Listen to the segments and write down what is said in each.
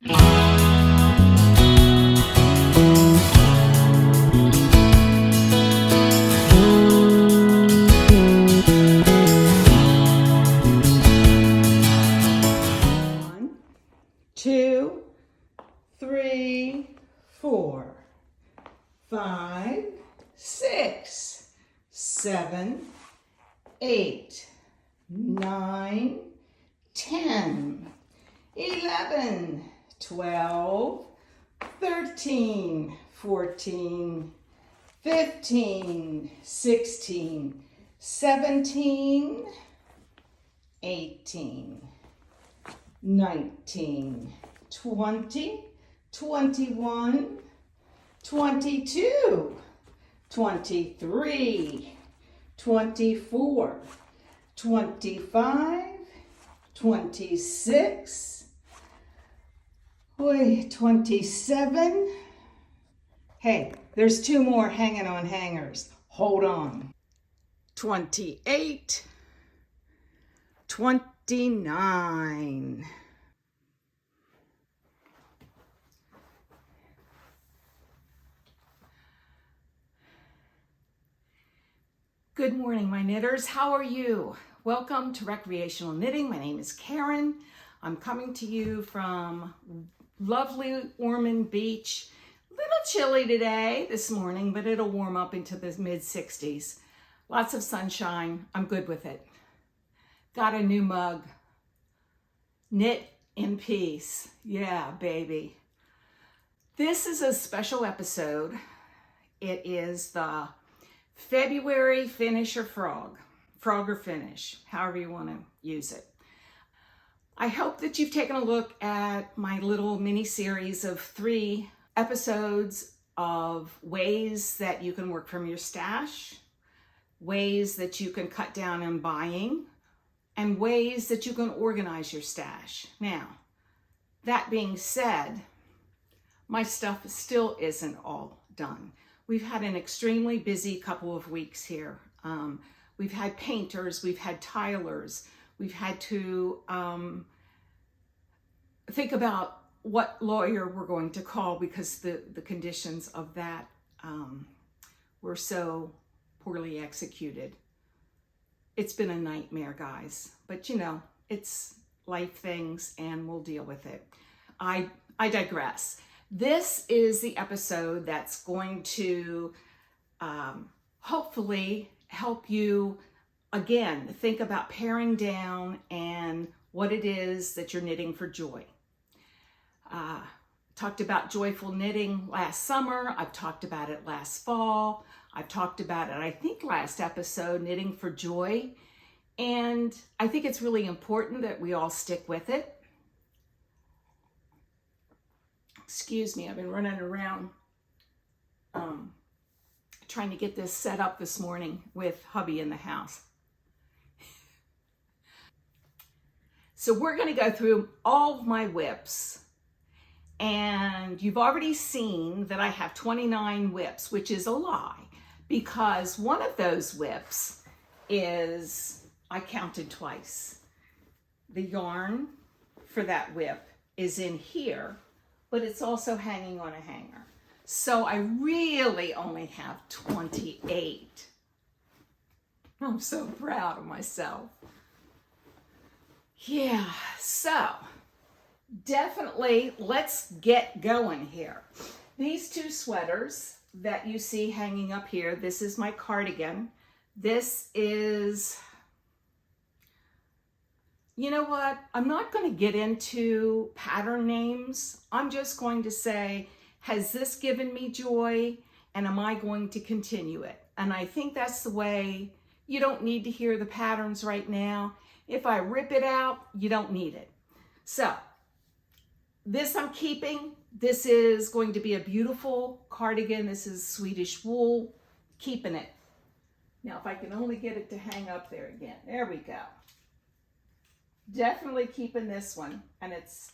Two, three, 4, 5, 6, 7, 8, 9, 10, 11, 12, 13, 14, 15, 16, 17, 18, 19, 20, 21, 22, 23, 24, 25, 26, 27. Hey, there's 2 more hanging on hangers. Hold on. 28, 29. Good morning, my knitters. How are you? Welcome to Recreational Knitting. My name is Karen. I'm coming to you from lovely Ormond Beach. A little chilly today, this morning, but it'll warm up into the mid-60s. Lots of sunshine. I'm good with it. Got a new mug. Knit in peace. Yeah, baby. This is a special episode. It is the February Finish or Frog or Finish, however you want to use it. I hope that you've taken a look at my little mini series of 3 episodes of ways that you can work from your stash, ways that you can cut down on buying, and ways that you can organize your stash. Now, that being said, my stuff still isn't all done. We've had an extremely busy couple of weeks here. We've had painters, we've had tilers, we've had to think about what lawyer we're going to call because the conditions of that were so poorly executed. It's been a nightmare, guys, but you know, it's life things and we'll deal with it. I digress. This is the episode that's going to hopefully help you, again, think about paring down and what it is that you're knitting for joy. Talked about joyful knitting last summer. I've talked about it last fall. I've talked about it, I think, last episode, knitting for joy. And I think it's really important that we all stick with it. Excuse me, I've been running around trying to get this set up this morning with hubby in the house. So we're going to go through all of my WIPs. And you've already seen that I have 29 WIPs, which is a lie, because one of those WIPs is, I counted twice. The yarn for that WIP is in here, but it's also hanging on a hanger. So I really only have 28. I'm so proud of myself. Yeah, so definitely let's get going here. These 2 sweaters that you see hanging up here, this is my cardigan. This is, you know what? I'm not going to get into pattern names. I'm just going to say, has this given me joy? And am I going to continue it? And I think that's the way. You don't need to hear the patterns right now. If I rip it out, you don't need it. So this I'm keeping. This is going to be a beautiful cardigan. This is Swedish wool. Keeping it. Now, if I can only get it to hang up there again. There we go. Definitely keeping this one. And it's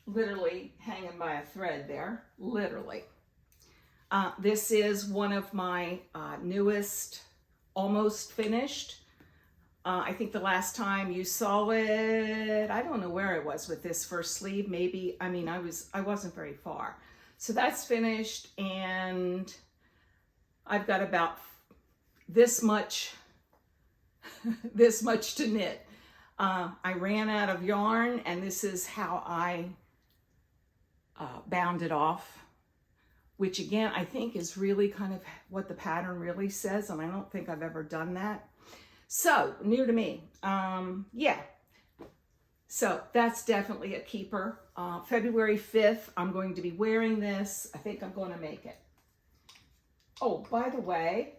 literally hanging by a thread there. Literally. This is one of my newest, almost finished I think the last time you saw it, I don't know where I was with this first sleeve. Maybe, I mean, I wasn't very far. So that's finished, and I've got about this much, this much to knit. I ran out of yarn, and this is how I bound it off, which again, I think is really kind of what the pattern really says, and I don't think I've ever done that. So, new to me. Yeah. So that's definitely a keeper. February 5th, I'm going to be wearing this. I think I'm going to make it. Oh, by the way,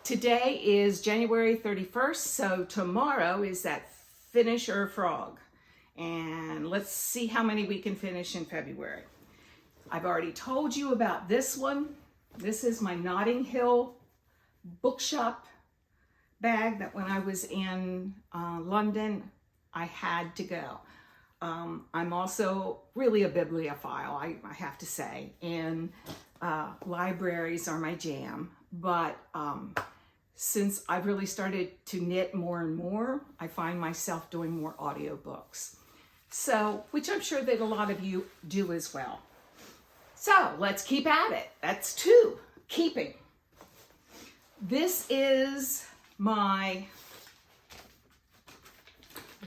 today is January 31st, so tomorrow is that finisher frog. And let's see how many we can finish in February. I've already told you about this one. This is my Notting Hill bookshop bag that when I was in London, I had to go. I'm also really a bibliophile, I have to say, and libraries are my jam. But since I've really started to knit more and more, I find myself doing more audiobooks. So, which I'm sure that a lot of you do as well. So let's keep at it. That's 2, keeping. This is my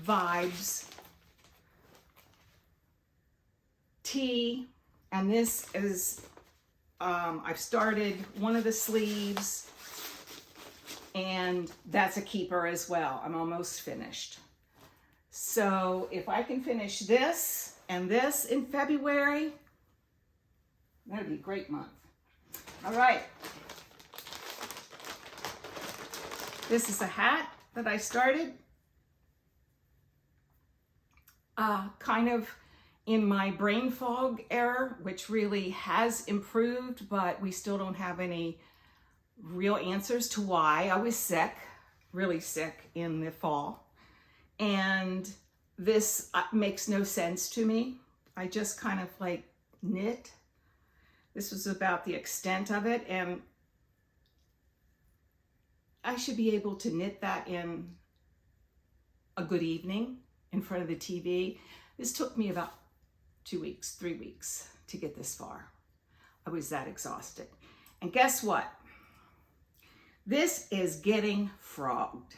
Vibes tee, and this is, I've started one of the sleeves, and that's a keeper as well. I'm almost finished. So if I can finish this and this in February, that'd be a great month. All right. This is a hat that I started. Kind of in my brain fog era, which really has improved, but we still don't have any real answers to why. I was sick, really sick in the fall. And this makes no sense to me. I just kind of like knit. This was about the extent of it, and I should be able to knit that in a good evening in front of the TV. This took me about 2 weeks, 3 weeks to get this far. I was that exhausted. And guess what? This is getting frogged.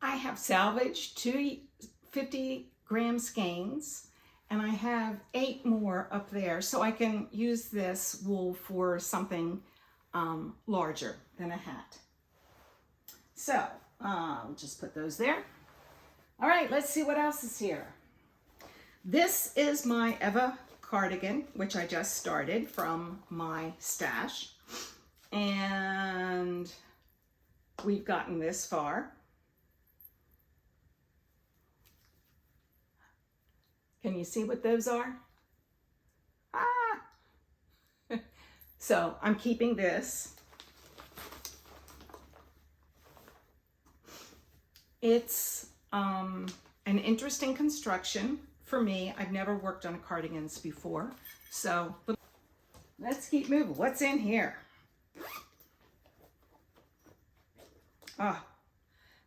I have salvaged 2 50-gram skeins, and I have 8 more up there, so I can use this wool for something larger than a hat. So I'll just put those there. All right, let's see what else is here. This is my Eva cardigan, which I just started from my stash, and we've gotten this far. Can you see what those are? Ah! So I'm keeping this. It's an interesting construction for me. I've never worked on cardigans before. So let's keep moving. What's in here? Ah,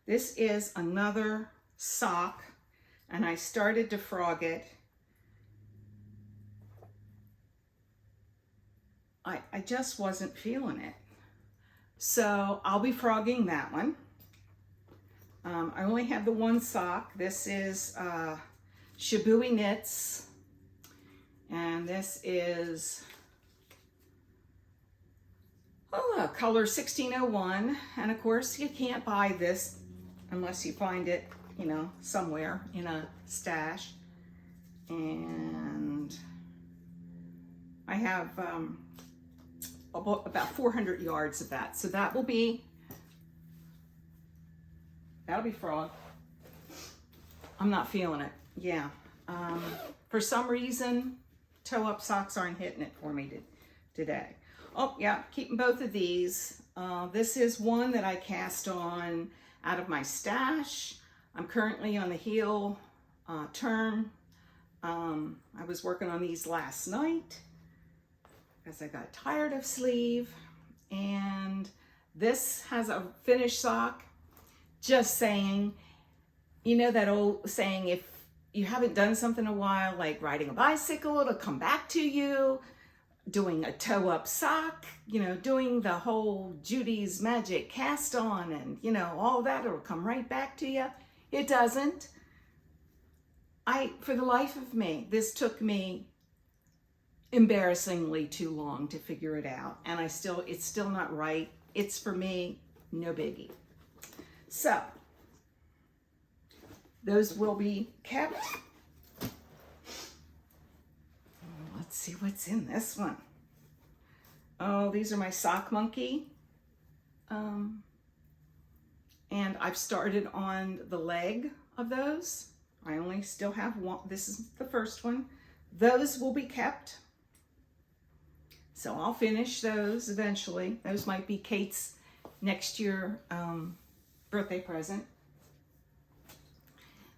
this is another sock, and I started to frog it. I just wasn't feeling it. So I'll be frogging that one. I only have the one sock. This is Shibui Knits, and this is color 1601, and of course you can't buy this unless you find it, you know, somewhere in a stash. And I have about 400 yards of that. So that'll be frog. I'm not feeling it. Yeah. For some reason, toe-up socks aren't hitting it for me today. Oh, yeah, keeping both of these. This is one that I cast on out of my stash. I'm currently on the heel turn. I was working on these last night because I got tired of sleeve. And this has a finished sock. Just saying, you know that old saying, if you haven't done something in a while, like riding a bicycle, it'll come back to you. Doing a toe-up sock, you know, doing the whole Judy's Magic cast on and, you know, all that, it'll come right back to you. It doesn't. For the life of me, this took me embarrassingly too long to figure it out. And it's still not right. It's for me, no biggie. So, those will be kept. Let's see what's in this one. Oh, these are my sock monkey. And I've started on the leg of those. I only still have one. This is the first one. Those will be kept. So I'll finish those eventually. Those might be Kate's next year birthday present.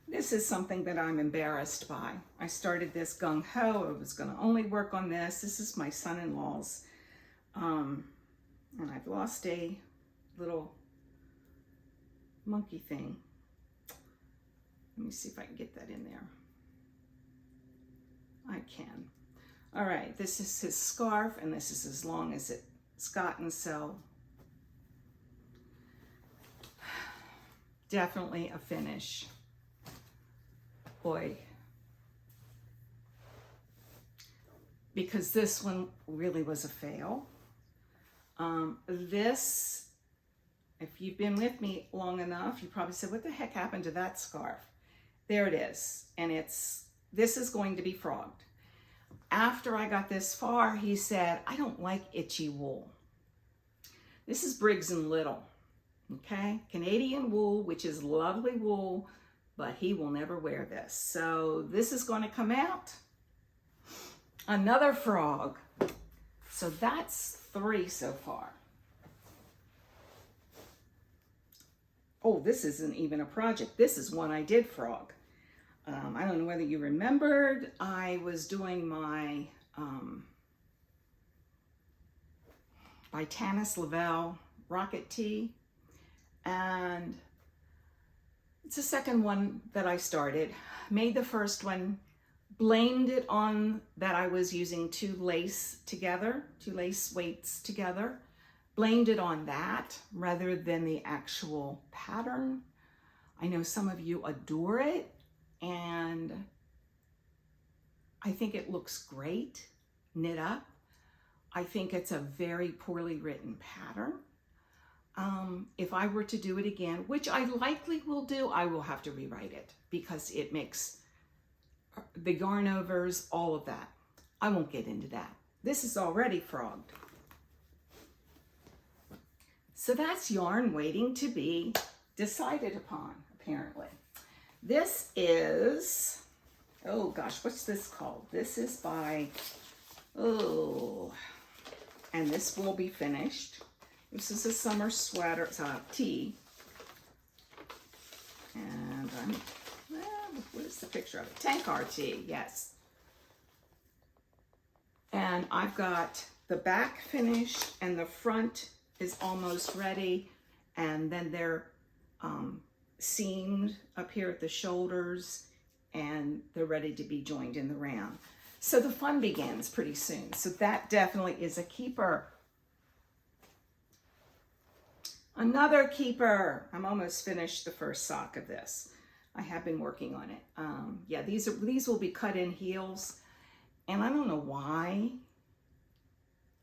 This is something that I'm embarrassed by. I started this gung-ho. I was going to only work on this. This is my son-in-law's. And I've lost a little monkey thing. Let me see if I can get that in there. I can. All right, this is his scarf, and this is as long as it's gotten, so definitely a finish. Boy, because this one really was a fail. This, if you've been with me long enough, you probably said, what the heck happened to that scarf? There it is, and this is going to be frogged. After I got this far, he said, I don't like itchy wool. This is Briggs & Little, okay? Canadian wool, which is lovely wool, but he will never wear this. So this is going to come out. Another frog. So that's 3 so far. Oh, this isn't even a project. This is one I did frog. I don't know whether you remembered. I was doing my by Tanis Lavelle Rocket Tee, and it's the second one that I started. Made the first one, blamed it on that I was using two lace weights together. Blamed it on that rather than the actual pattern. I know some of you adore it, and I think it looks great knit up. I think it's a very poorly written pattern. If I were to do it again, which I likely will do, I will have to rewrite it because it makes the yarn overs, all of that. I won't get into that. This is already frogged. So that's yarn waiting to be decided upon, apparently. This is, oh gosh, what's this called? This is by, and this will be finished. This is a summer sweater, it's a tee. And what is the picture of it? Tankard tee, yes. And I've got the back finished and the front is almost ready. And then they're seamed up here at the shoulders and they're ready to be joined in the round. So the fun begins pretty soon. So that definitely is a keeper. Another keeper. I'm almost finished the first sock of this. I have been working on it. Yeah, these will be cut in heels. And I don't know why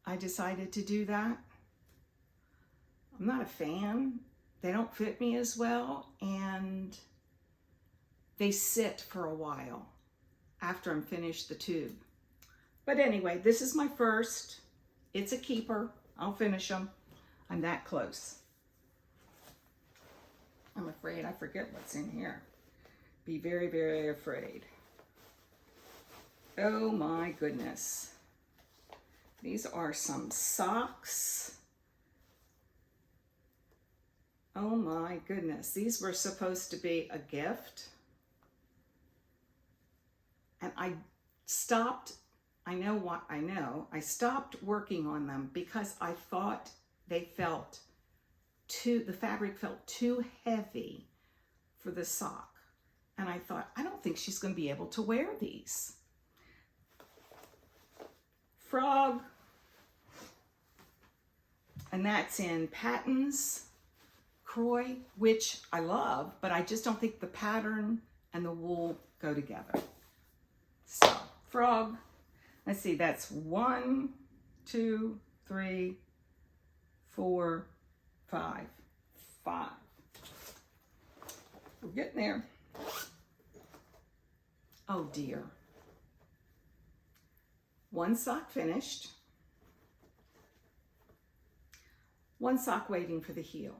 I decided to do that. I'm not a fan. They don't fit me as well, and they sit for a while after I'm finished the tube. But anyway, this is my first. It's a keeper. I'll finish them. I'm that close. I'm afraid I forget what's in here. Be very, very afraid. Oh my goodness. These are some socks. Oh my goodness. These were supposed to be a gift. And I stopped, I know what I know. I stopped working on them because I thought they felt the fabric felt too heavy for the sock. And I thought, I don't think she's going to be able to wear these. Frog. And that's in Patton's Croy, which I love, but I just don't think the pattern and the wool go together. So, frog. Let's see, that's 1, 2, 3, 4, 5. We're getting there. Oh dear. One sock finished. One sock waiting for the heel.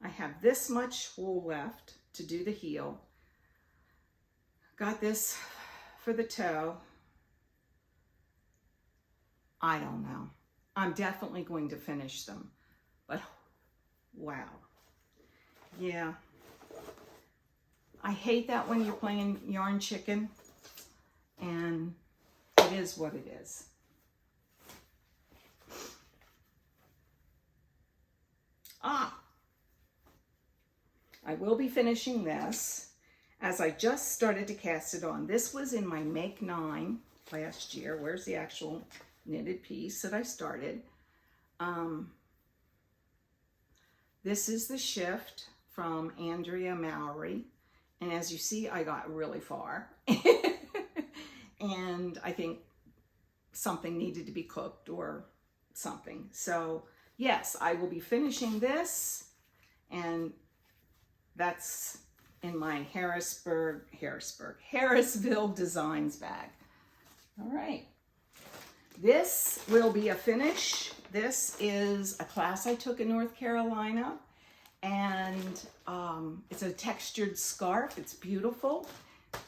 I have this much wool left to do the heel. Got this for the toe. I don't know. I'm definitely going to finish them, but wow. Yeah. I hate that when you're playing yarn chicken, and it is what it is. I will be finishing this as I just started to cast it on. This was in my Make 9 last year. Where's the actual knitted piece that I started? This is the shift from Andrea Mowry. And as you see, I got really far. And I think something needed to be cooked or something. So yes, I will be finishing this, and that's in my Harrisville Designs bag. All right. This will be a finish. This is a class I took in North Carolina, and it's a textured scarf. It's beautiful.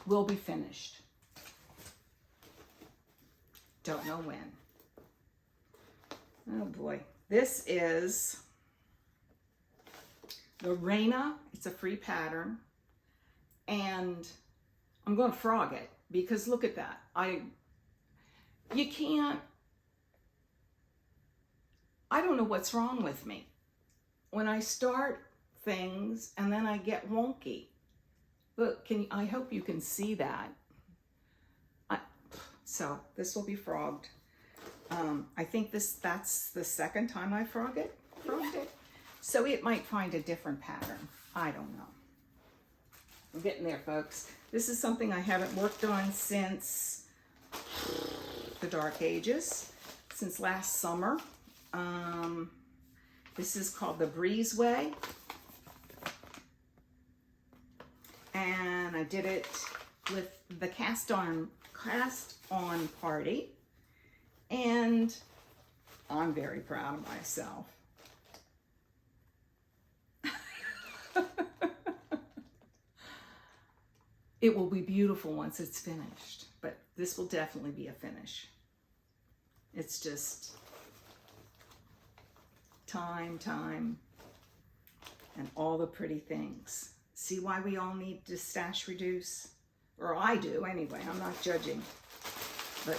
Will be finished. Don't know when. Oh boy. This is the Raina. It's a free pattern. And I'm going to frog it because look at that. You can't, I don't know what's wrong with me. When I start things and then I get wonky. Look, I hope you can see that. So this will be frogged. I think that's the second time I frogged it. So it might find a different pattern. I don't know. We're getting there, folks. This is something I haven't worked on since the Dark Ages, since last summer. This is called the Breezeway. And I did it with the cast on party. And I'm very proud of myself. It will be beautiful once it's finished, but this will definitely be a finish. It's just time, and all the pretty things. See why we all need to stash reduce? Or I do anyway, I'm not judging. But,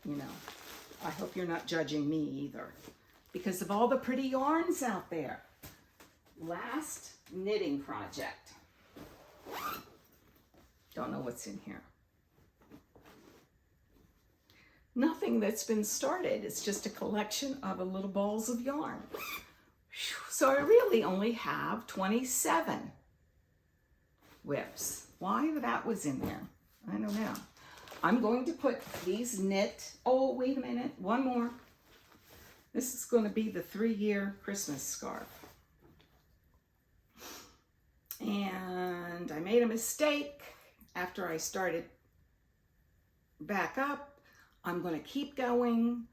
you know, I hope you're not judging me either. Because of all the pretty yarns out there. Last knitting project. Don't know what's in here. Nothing that's been started. It's just a collection of little balls of yarn. So I really only have 27 WIPs. Why that was in there, I don't know. I'm going to put these oh, wait a minute, one more. This is going to be the 3-year Christmas scarf. And I made a mistake after I started back up. I'm going to keep going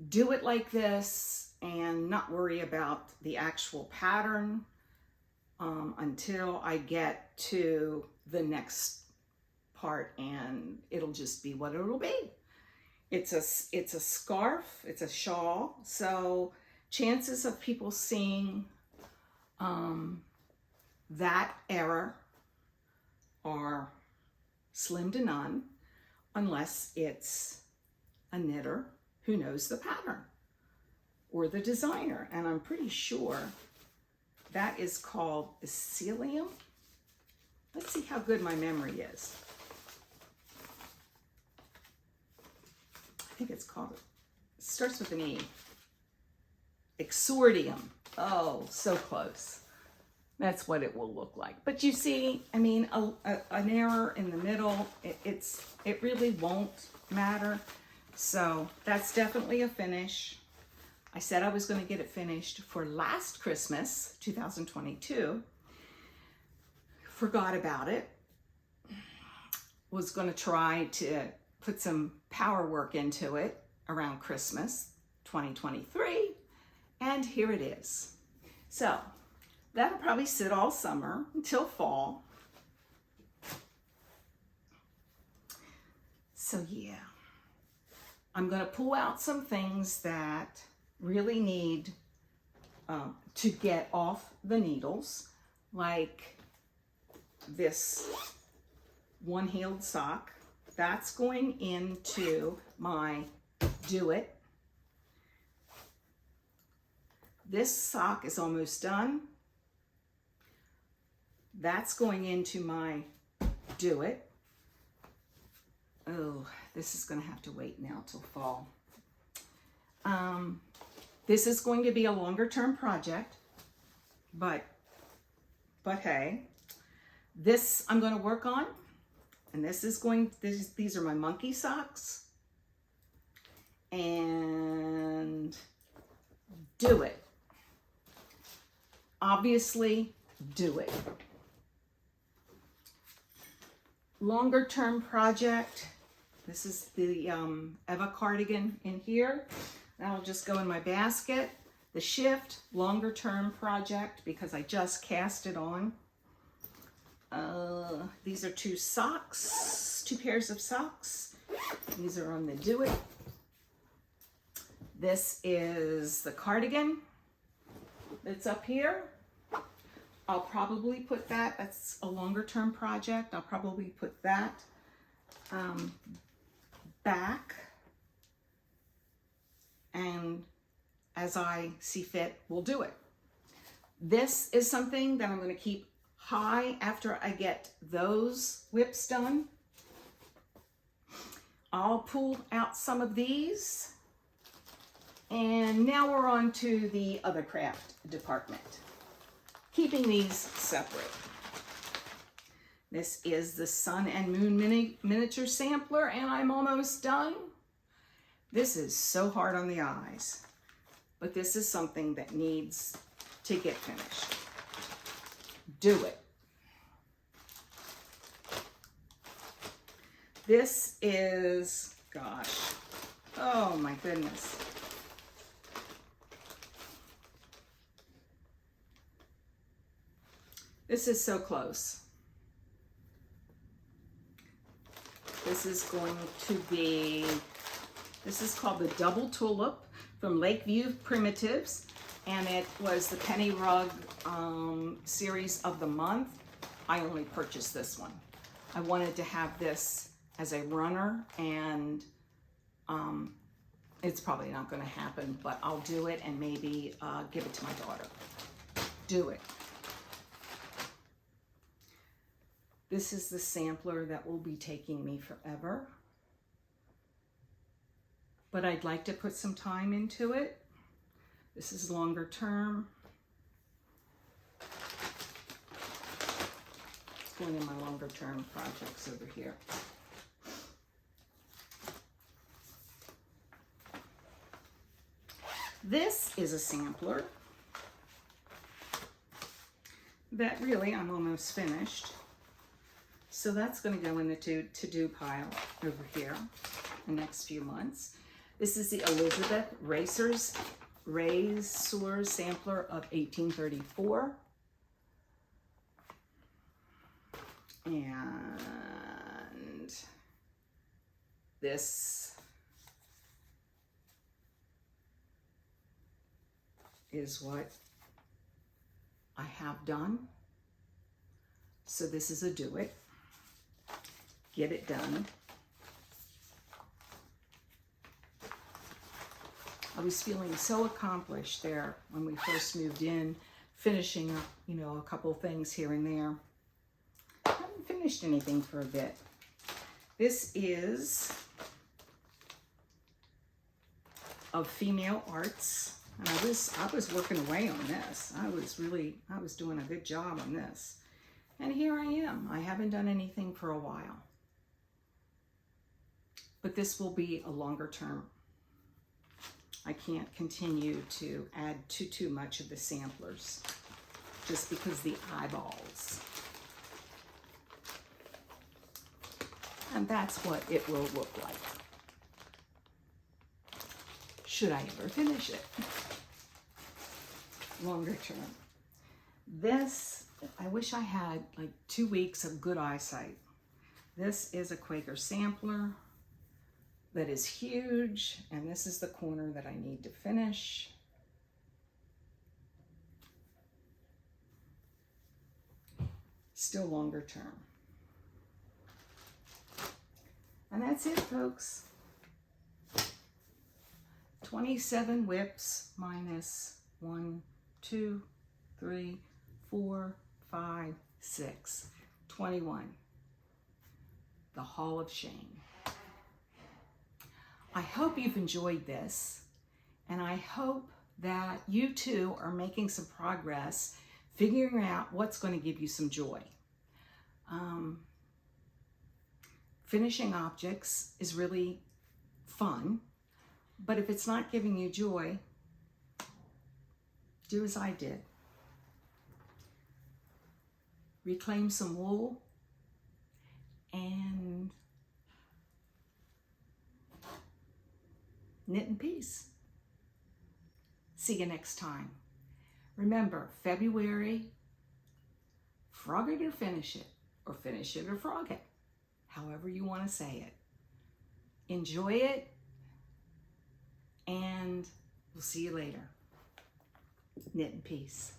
do it like this and not worry about the actual pattern until I get to the next part, and it'll just be what it'll be. It's a scarf, it's a shawl, so chances of people seeing that error are slim to none, unless it's a knitter who knows the pattern or the designer. And I'm pretty sure that is called Ecelium. Let's see how good my memory is. I think it's called, it starts with an E. Exordium. Oh, so close. That's what it will look like. But you see, I mean, an error in the middle, it really won't matter. So that's definitely a finish. I said I was going to get it finished for last Christmas, 2022. Forgot about it. Was going to try to put some power work into it around Christmas 2023. And here it is. So that'll probably sit all summer until fall. So yeah, I'm going to pull out some things that really need to get off the needles, like this one-heeled sock. That's going into my Do It. This sock is almost done. That's going into my Do It. Oh, this is going to have to wait now till fall. This is going to be a longer term project, but hey, this I'm going to work on, and these are my monkey socks, and Do It. Obviously, Do It. Longer term project. This is the Eva cardigan in here. That'll just go in my basket. The shift, longer term project because I just cast it on. These are two pairs of socks. These are on the Do It. This is the cardigan that's up here. I'll probably put that's a longer term project. I'll probably put that back, and as I see fit, we'll do it. This is something that I'm going to keep high after I get those whips done. I'll pull out some of these, and now we're on to the other craft department. Keeping these separate. This is the Sun and Moon miniature sampler, and I'm almost done. This is so hard on the eyes, but this is something that needs to get finished. Do It. This is, gosh, oh my goodness. This is so close. This is going to be, this is called the Double Tulip from Lakeview Primitives, and it was the Penny Rug series of the month. I only purchased this one. I wanted to have this as a runner, and it's probably not going to happen, but I'll do it and maybe give it to my daughter. Do It. This is the sampler that will be taking me forever, but I'd like to put some time into it. This is longer term. It's going in my longer term projects over here. This is a sampler that really I'm almost finished. So that's going to go in the to-do pile over here the next few months. This is the Elizabeth Razor Sampler of 1834. And this is what I have done. So this is a do it. Get it done. I was feeling so accomplished there when we first moved in, finishing up, you know, a couple things here and there. I haven't finished anything for a bit. This is of Female Arts. And I was working away on this. I was doing a good job on this. And here I am. I haven't done anything for a while. But this will be a longer term. I can't continue to add too much of the samplers just because the eyeballs. And that's what it will look like. Should I ever finish it? Longer term. This, I wish I had like 2 weeks of good eyesight. This is a Quaker sampler that is huge, and this is the corner that I need to finish. Still longer term. And that's it, folks. 27 WIPs minus 1, 2, 3, 4, 5, 6. 21. The Hall of Shame. I hope you've enjoyed this, and I hope that you too are making some progress figuring out what's going to give you some joy. Finishing objects is really fun, but if it's not giving you joy, do as I did. Reclaim some wool and knit in peace. See you next time. Remember, February, frog it or finish it or frog it, however you want to say it. Enjoy it, and we'll see you later. Knit in peace.